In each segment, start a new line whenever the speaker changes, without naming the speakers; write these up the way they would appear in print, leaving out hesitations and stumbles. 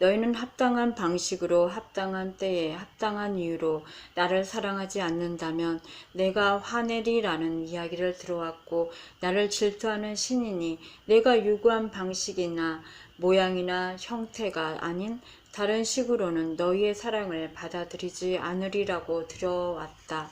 너희는 합당한 방식으로 합당한 때에 합당한 이유로 나를 사랑하지 않는다면 내가 화내리라는 이야기를 들어왔고, 나를 질투하는 신인이 내가 요구한 방식이나 모양이나 형태가 아닌 다른 식으로는 너희의 사랑을 받아들이지 않으리라고 들어왔다.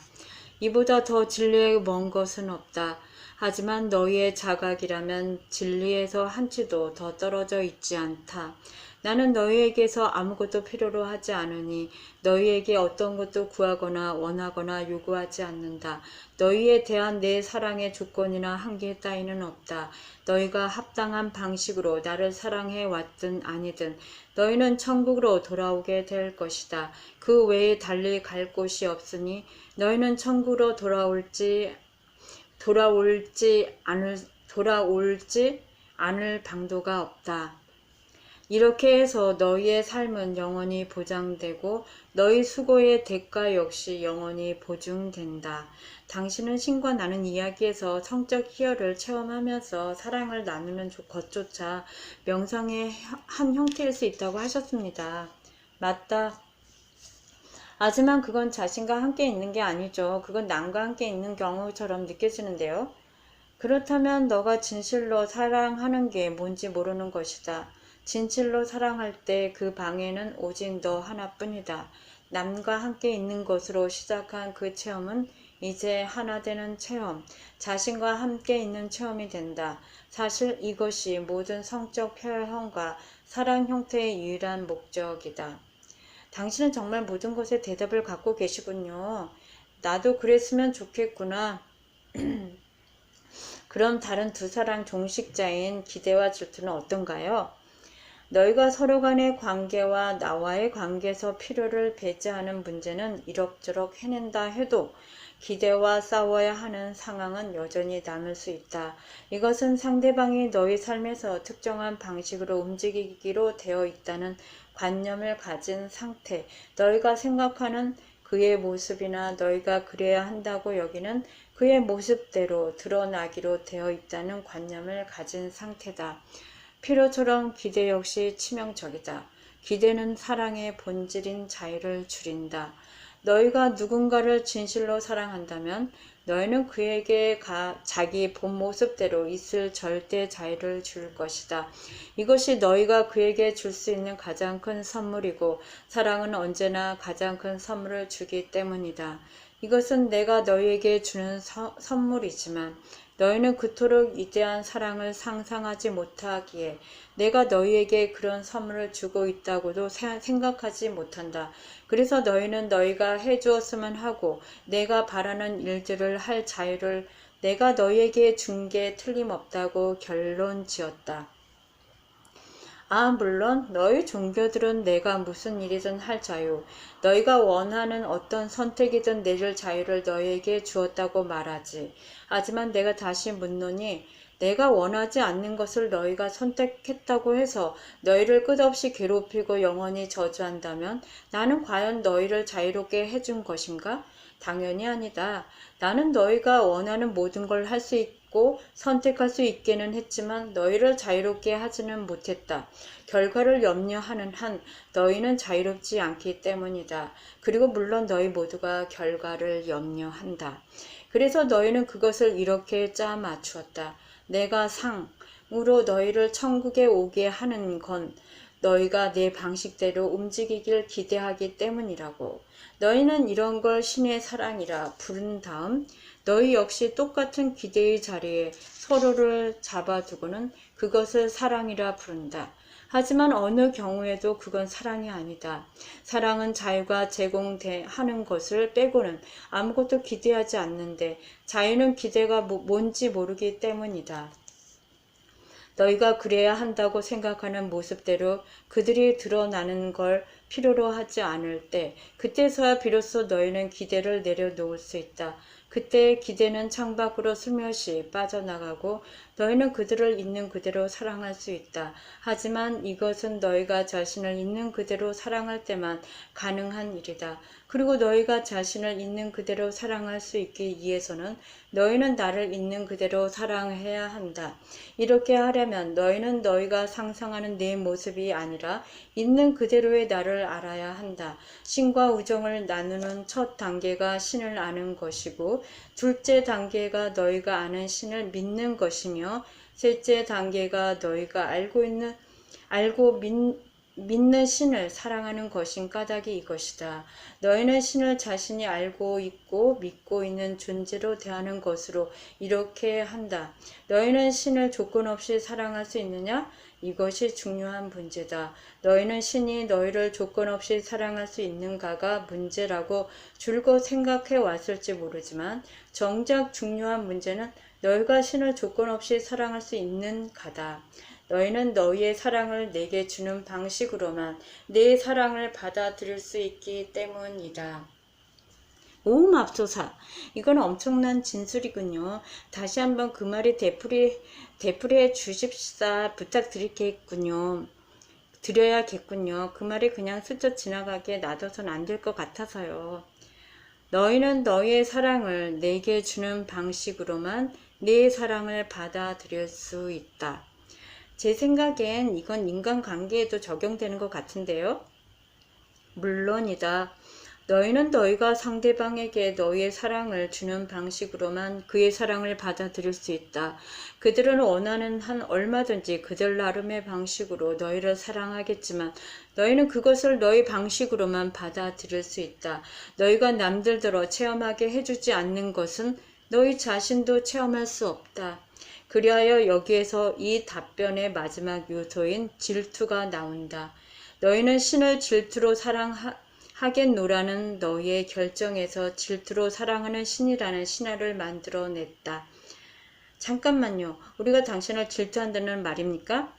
이보다 더 진리에 먼 것은 없다. 하지만 너희의 자각이라면 진리에서 한치도 더 떨어져 있지 않다. 나는 너희에게서 아무것도 필요로 하지 않으니 너희에게 어떤 것도 구하거나 원하거나 요구하지 않는다. 너희에 대한 내 사랑의 조건이나 한계 따위는 없다. 너희가 합당한 방식으로 나를 사랑해 왔든 아니든 너희는 천국으로 돌아오게 될 것이다. 그 외에 달리 갈 곳이 없으니 너희는 천국으로 돌아올지 않을 방도가 없다. 이렇게 해서 너희의 삶은 영원히 보장되고 너희 수고의 대가 역시 영원히 보증된다. 당신은 신과 나는 이야기에서 성적 희열을 체험하면서 사랑을 나누는 것조차 명상의 한 형태일 수 있다고 하셨습니다. 맞다. 하지만 그건 자신과 함께 있는 게 아니죠. 그건 남과 함께 있는 경우처럼 느껴지는데요. 그렇다면 너가 진실로 사랑하는 게 뭔지 모르는 것이다. 진실로 사랑할 때 그 방에는 오직 너 하나뿐이다. 남과 함께 있는 것으로 시작한 그 체험은 이제 하나 되는 체험, 자신과 함께 있는 체험이 된다. 사실 이것이 모든 성적 표현과 사랑 형태의 유일한 목적이다. 당신은 정말 모든 것에 대답을 갖고 계시군요. 나도 그랬으면 좋겠구나. 그럼 다른 두 사랑 종식자인 기대와 질투는 어떤가요? 너희가 서로 간의 관계와 나와의 관계에서 필요를 배제하는 문제는 이럭저럭 해낸다 해도 기대와 싸워야 하는 상황은 여전히 남을 수 있다. 이것은 상대방이 너희 삶에서 특정한 방식으로 움직이기로 되어 있다는 관념을 가진 상태, 너희가 생각하는 그의 모습이나 너희가 그래야 한다고 여기는 그의 모습대로 드러나기로 되어 있다는 관념을 가진 상태다. 필요처럼 기대 역시 치명적이다. 기대는 사랑의 본질인 자유를 줄인다. 너희가 누군가를 진실로 사랑한다면 너희는 그에게 자기 본 모습대로 있을 절대 자유를 줄 것이다. 이것이 너희가 그에게 줄 수 있는 가장 큰 선물이고 사랑은 언제나 가장 큰 선물을 주기 때문이다. 이것은 내가 너희에게 주는 선물이지만 너희는 그토록 위대한 사랑을 상상하지 못하기에 내가 너희에게 그런 선물을 주고 있다고도 생각하지 못한다. 그래서 너희는 너희가 해주었으면 하고 내가 바라는 일들을 할 자유를 내가 너희에게 준 게 틀림없다고 결론 지었다. 물론 너희 종교들은 내가 무슨 일이든 할 자유, 너희가 원하는 어떤 선택이든 내릴 자유를 너희에게 주었다고 말하지. 하지만 내가 다시 묻노니 내가 원하지 않는 것을 너희가 선택했다고 해서 너희를 끝없이 괴롭히고 영원히 저주한다면 나는 과연 너희를 자유롭게 해준 것인가? 당연히 아니다. 나는 너희가 원하는 모든 걸 할 수 있고 선택할 수 있게는 했지만 너희를 자유롭게 하지는 못했다. 결과를 염려하는 한 너희는 자유롭지 않기 때문이다. 그리고 물론 너희 모두가 결과를 염려한다. 그래서 너희는 그것을 이렇게 짜 맞추었다. 내가 상으로 너희를 천국에 오게 하는 건 너희가 내 방식대로 움직이길 기대하기 때문이라고. 너희는 이런 걸 신의 사랑이라 부른 다음 너희 역시 똑같은 기대의 자리에 서로를 잡아두고는 그것을 사랑이라 부른다. 하지만 어느 경우에도 그건 사랑이 아니다. 사랑은 자유가 제공하는 것을 빼고는 아무것도 기대하지 않는데 자유는 기대가 뭔지 모르기 때문이다. 너희가 그래야 한다고 생각하는 모습대로 그들이 드러나는 걸 필요로 하지 않을 때 그때서야 비로소 너희는 기대를 내려놓을 수 있다. 그때 기대는 창밖으로 슬며시 빠져나가고 너희는 그들을 있는 그대로 사랑할 수 있다. 하지만 이것은 너희가 자신을 있는 그대로 사랑할 때만 가능한 일이다. 그리고 너희가 자신을 있는 그대로 사랑할 수 있기 위해서는 너희는 나를 있는 그대로 사랑해야 한다. 이렇게 하려면 너희는 너희가 상상하는 내 모습이 아니라 있는 그대로의 나를 알아야 한다. 신과 우정을 나누는 첫 단계가 신을 아는 것이고, 둘째 단계가 너희가 아는 신을 믿는 것이며, 셋째 단계가 너희가 믿는 신을 사랑하는 것인 까닭이 이것이다. 너희는 신을 자신이 알고 있고 믿고 있는 존재로 대하는 것으로 이렇게 한다. 너희는 신을 조건 없이 사랑할 수 있느냐? 이것이 중요한 문제다. 너희는 신이 너희를 조건 없이 사랑할 수 있는가가 문제라고 줄곧 생각해 왔을지 모르지만, 정작 중요한 문제는 너희가 신을 조건 없이 사랑할 수 있는가다. 너희는 너희의 사랑을 내게 주는 방식으로만 내 사랑을 받아들일 수 있기 때문이다. 오, 맙소사. 이건 엄청난 진술이군요. 다시 한번 그 말이 되풀이해 주십사 드려야겠군요. 그 말이 그냥 슬쩍 지나가게 놔둬선 안 될 것 같아서요. 너희는 너희의 사랑을 내게 주는 방식으로만 내 사랑을 받아들일 수 있다. 제 생각엔 이건 인간관계에도 적용되는 것 같은데요. 물론이다. 너희는 너희가 상대방에게 너희의 사랑을 주는 방식으로만 그의 사랑을 받아들일 수 있다. 그들은 원하는 한 얼마든지 그들 나름의 방식으로 너희를 사랑하겠지만 너희는 그것을 너희 방식으로만 받아들일 수 있다. 너희가 남들더러 체험하게 해주지 않는 것은 너희 자신도 체험할 수 없다. 그리하여 여기에서 이 답변의 마지막 요소인 질투가 나온다. 너희는 신을 질투로 사랑하겠노라는 너희의 결정에서 질투로 사랑하는 신이라는 신화를 만들어냈다. 잠깐만요. 우리가 당신을 질투한다는 말입니까?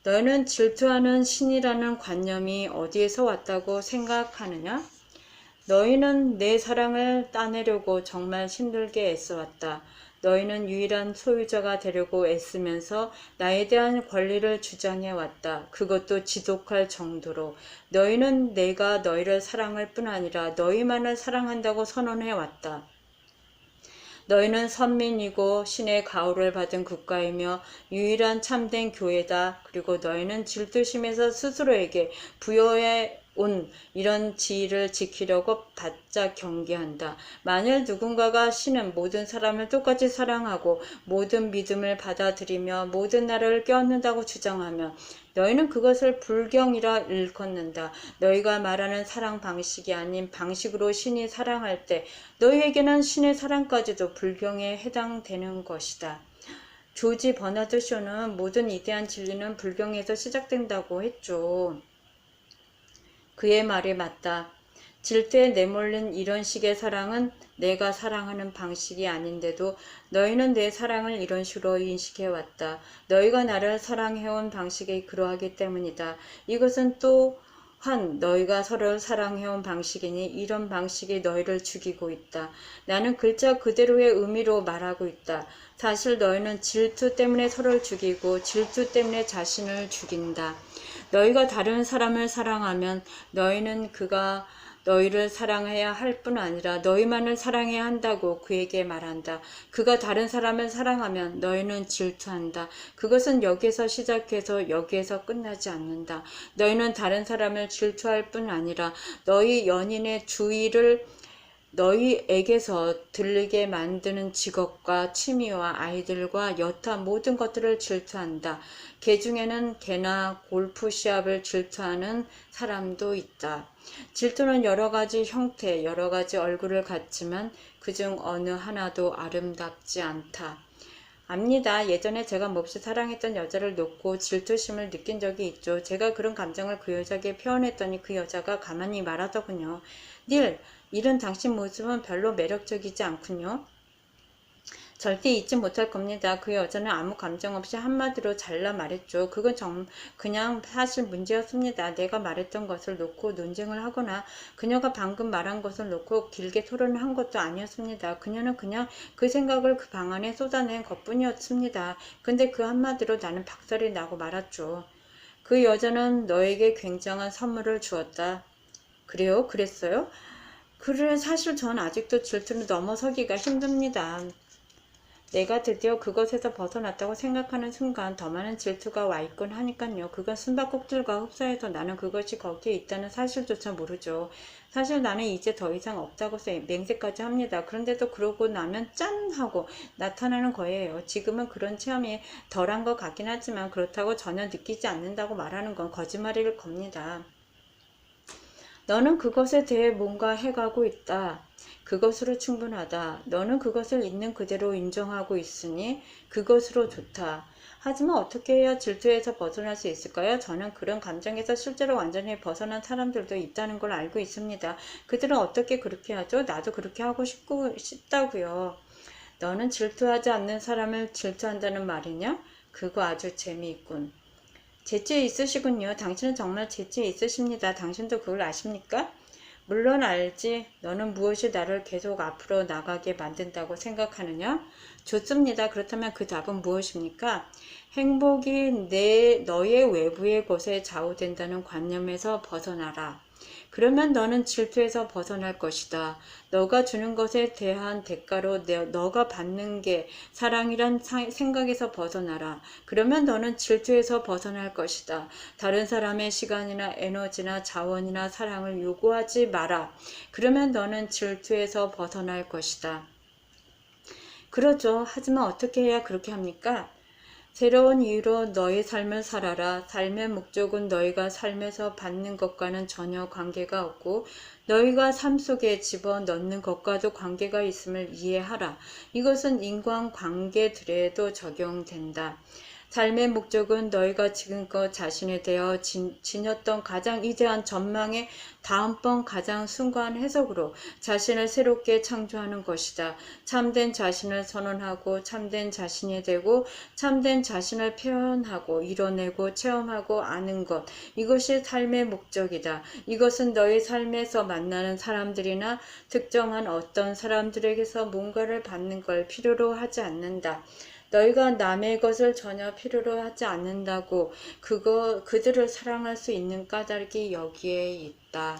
너희는 질투하는 신이라는 관념이 어디에서 왔다고 생각하느냐? 너희는 내 사랑을 따내려고 정말 힘들게 애써왔다. 너희는 유일한 소유자가 되려고 애쓰면서 나에 대한 권리를 주장해왔다. 그것도 지독할 정도로. 너희는 내가 너희를 사랑할 뿐 아니라 너희만을 사랑한다고 선언해왔다. 너희는 선민이고 신의 가호를 받은 국가이며 유일한 참된 교회다. 그리고 너희는 질투심에서 스스로에게 부여해 온 이런 지위를 지키려고 바짝 경계한다. 만일 누군가가 신은 모든 사람을 똑같이 사랑하고 모든 믿음을 받아들이며 모든 나라를 껴안는다고 주장하면 너희는 그것을 불경이라 일컫는다. 너희가 말하는 사랑 방식이 아닌 방식으로 신이 사랑할 때 너희에게는 신의 사랑까지도 불경에 해당되는 것이다. 조지 버나드 쇼는 모든 위대한 진리는 불경에서 시작된다고 했죠. 그의 말이 맞다. 질투에 내몰린 이런 식의 사랑은 내가 사랑하는 방식이 아닌데도 너희는 내 사랑을 이런 식으로 인식해왔다. 너희가 나를 사랑해온 방식이 그러하기 때문이다. 이것은 또한 너희가 서로를 사랑해온 방식이니 이런 방식이 너희를 죽이고 있다. 나는 글자 그대로의 의미로 말하고 있다. 사실 너희는 질투 때문에 서로를 죽이고 질투 때문에 자신을 죽인다. 너희가 다른 사람을 사랑하면 너희는 그가 너희를 사랑해야 할 뿐 아니라 너희만을 사랑해야 한다고 그에게 말한다. 그가 다른 사람을 사랑하면 너희는 질투한다. 그것은 여기에서 시작해서 여기에서 끝나지 않는다. 너희는 다른 사람을 질투할 뿐 아니라 너희 연인의 주의를 너희에게서 들리게 만드는 직업과 취미와 아이들과 여타 모든 것들을 질투한다. 개 중에는 개나 골프 시합을 질투하는 사람도 있다. 질투는 여러 가지 형태, 여러 가지 얼굴을 갖지만 그중 어느 하나도 아름답지 않다. 압니다. 예전에 제가 몹시 사랑했던 여자를 놓고 질투심을 느낀 적이 있죠. 제가 그런 감정을 그 여자에게 표현했더니 그 여자가 가만히 말하더군요. 닐, 이런 당신 모습은 별로 매력적이지 않군요. 절대 잊지 못할 겁니다. 그 여자는 아무 감정 없이 한마디로 잘라 말했죠. 그건 그냥 사실 문제였습니다. 내가 말했던 것을 놓고 논쟁을 하거나 그녀가 방금 말한 것을 놓고 길게 토론을 한 것도 아니었습니다. 그녀는 그냥 그 생각을 그 방안에 쏟아낸 것뿐이었습니다. 근데 그 한마디로 나는 박살이 나고 말았죠. 그 여자는 너에게 굉장한 선물을 주었다. 그래요? 그랬어요? 그래, 사실 전 아직도 질투를 넘어서기가 힘듭니다. 내가 드디어 그것에서 벗어났다고 생각하는 순간 더 많은 질투가 와 있곤 하니깐요. 그건 숨바꼭질과 흡사해서 나는 그것이 거기에 있다는 사실조차 모르죠. 사실 나는 이제 더 이상 없다고 맹세까지 합니다. 그런데도 그러고 나면 짠! 하고 나타나는 거예요. 지금은 그런 체험이 덜한 것 같긴 하지만 그렇다고 전혀 느끼지 않는다고 말하는 건 거짓말일 겁니다. 너는 그것에 대해 뭔가 해가고 있다. 그것으로 충분하다. 너는 그것을 있는 그대로 인정하고 있으니 그것으로 좋다. 하지만 어떻게 해야 질투에서 벗어날 수 있을까요? 저는 그런 감정에서 실제로 완전히 벗어난 사람들도 있다는 걸 알고 있습니다. 그들은 어떻게 그렇게 하죠? 나도 그렇게 하고 싶다고요. 너는 질투하지 않는 사람을 질투한다는 말이냐? 그거 아주 재미있군. 재치 있으시군요. 당신은 정말 재치 있으십니다. 당신도 그걸 아십니까? 물론 알지. 너는 무엇이 나를 계속 앞으로 나가게 만든다고 생각하느냐? 좋습니다. 그렇다면 그 답은 무엇입니까? 행복이 너의 외부의 것에 좌우된다는 관념에서 벗어나라. 그러면 너는 질투에서 벗어날 것이다. 너가 주는 것에 대한 대가로 너가 받는 게 사랑이란 생각에서 벗어나라. 그러면 너는 질투에서 벗어날 것이다. 다른 사람의 시간이나 에너지나 자원이나 사랑을 요구하지 마라. 그러면 너는 질투에서 벗어날 것이다. 그렇죠. 하지만 어떻게 해야 그렇게 합니까? 새로운 이유로 너의 삶을 살아라. 삶의 목적은 너희가 삶에서 받는 것과는 전혀 관계가 없고 너희가 삶 속에 집어넣는 것과도 관계가 있음을 이해하라. 이것은 인간관계들에도 적용된다. 삶의 목적은 너희가 지금껏 자신에 대해 지녔던 가장 위대한 전망의 다음번 가장 숭고한 해석으로 자신을 새롭게 창조하는 것이다. 참된 자신을 선언하고 참된 자신이 되고 참된 자신을 표현하고 이뤄내고 체험하고 아는 것. 이것이 삶의 목적이다. 이것은 너희 삶에서 만나는 사람들이나 특정한 어떤 사람들에게서 뭔가를 받는 걸 필요로 하지 않는다. 너희가 남의 것을 전혀 필요로 하지 않는다고 그들을 사랑할 수 있는 까닭이 여기에 있다.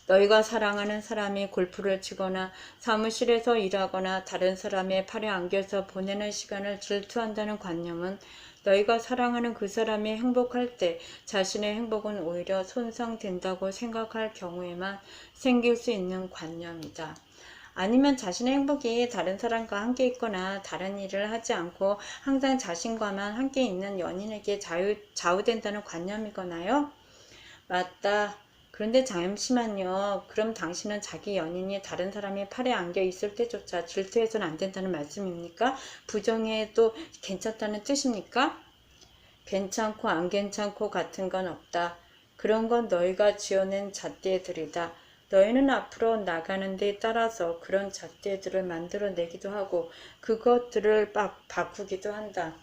너희가 사랑하는 사람이 골프를 치거나 사무실에서 일하거나 다른 사람의 팔에 안겨서 보내는 시간을 질투한다는 관념은 너희가 사랑하는 그 사람이 행복할 때 자신의 행복은 오히려 손상된다고 생각할 경우에만 생길 수 있는 관념이다. 아니면 자신의 행복이 다른 사람과 함께 있거나 다른 일을 하지 않고 항상 자신과만 함께 있는 연인에게 좌우된다는 관념이거나요? 맞다. 그런데 잠시만요. 그럼 당신은 자기 연인이 다른 사람의 팔에 안겨 있을 때조차 질투해서는 안 된다는 말씀입니까? 부정해도 괜찮다는 뜻입니까? 괜찮고 안 괜찮고 같은 건 없다. 그런 건 너희가 지어낸 잣대들이다. 너희는 앞으로 나가는 데 따라서 그런 잣대들을 만들어내기도 하고 그것들을 바꾸기도 한다.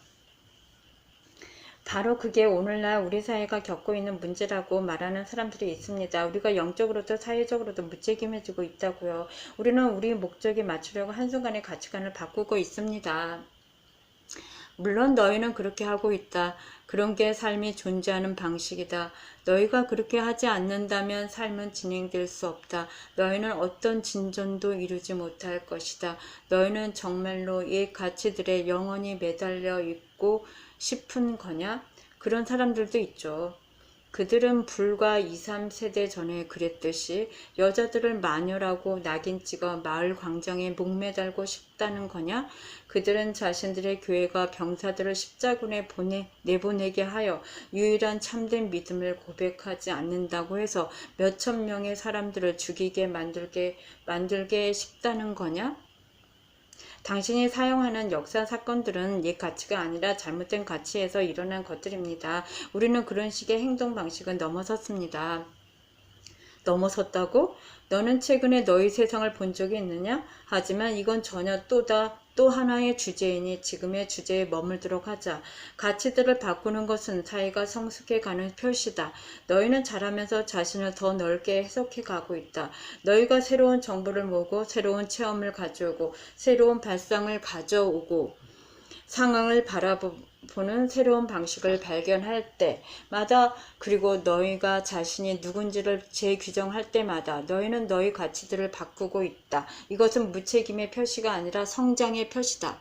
바로 그게 오늘날 우리 사회가 겪고 있는 문제라고 말하는 사람들이 있습니다. 우리가 영적으로도 사회적으로도 무책임해지고 있다고요. 우리는 우리 목적에 맞추려고 한순간에 가치관을 바꾸고 있습니다. 물론 너희는 그렇게 하고 있다. 그런 게 삶이 존재하는 방식이다. 너희가 그렇게 하지 않는다면 삶은 진행될 수 없다. 너희는 어떤 진전도 이루지 못할 것이다. 너희는 정말로 옛 가치들에 영원히 매달려 있고 싶은 거냐? 그런 사람들도 있죠. 그들은 불과 2, 3세대 전에 그랬듯이 여자들을 마녀라고 낙인 찍어 마을 광장에 목매달고 싶다는 거냐? 그들은 자신들의 교회가 병사들을 십자군에 내보내게 하여 유일한 참된 믿음을 고백하지 않는다고 해서 몇천 명의 사람들을 죽이게 만들게 싶다는 거냐? 당신이 사용하는 역사 사건들은 옛 가치가 아니라 잘못된 가치에서 일어난 것들입니다. 우리는 그런 식의 행동 방식은 넘어섰습니다. 넘어섰다고? 너는 최근에 너희 세상을 본 적이 있느냐? 하지만 이건 전혀 또 하나의 주제이니 지금의 주제에 머물도록 하자. 가치들을 바꾸는 것은 사회가 성숙해가는 표시다. 너희는 자라면서 자신을 더 넓게 해석해가고 있다. 너희가 새로운 정보를 모으고 새로운 체험을 가져오고 새로운 발상을 가져오고 상황을 바라보는 새로운 방식을 발견할 때마다, 그리고 너희가 자신이 누군지를 재규정할 때마다 너희는 너희 가치들을 바꾸고 있다. 이것은 무책임의 표시가 아니라 성장의 표시다.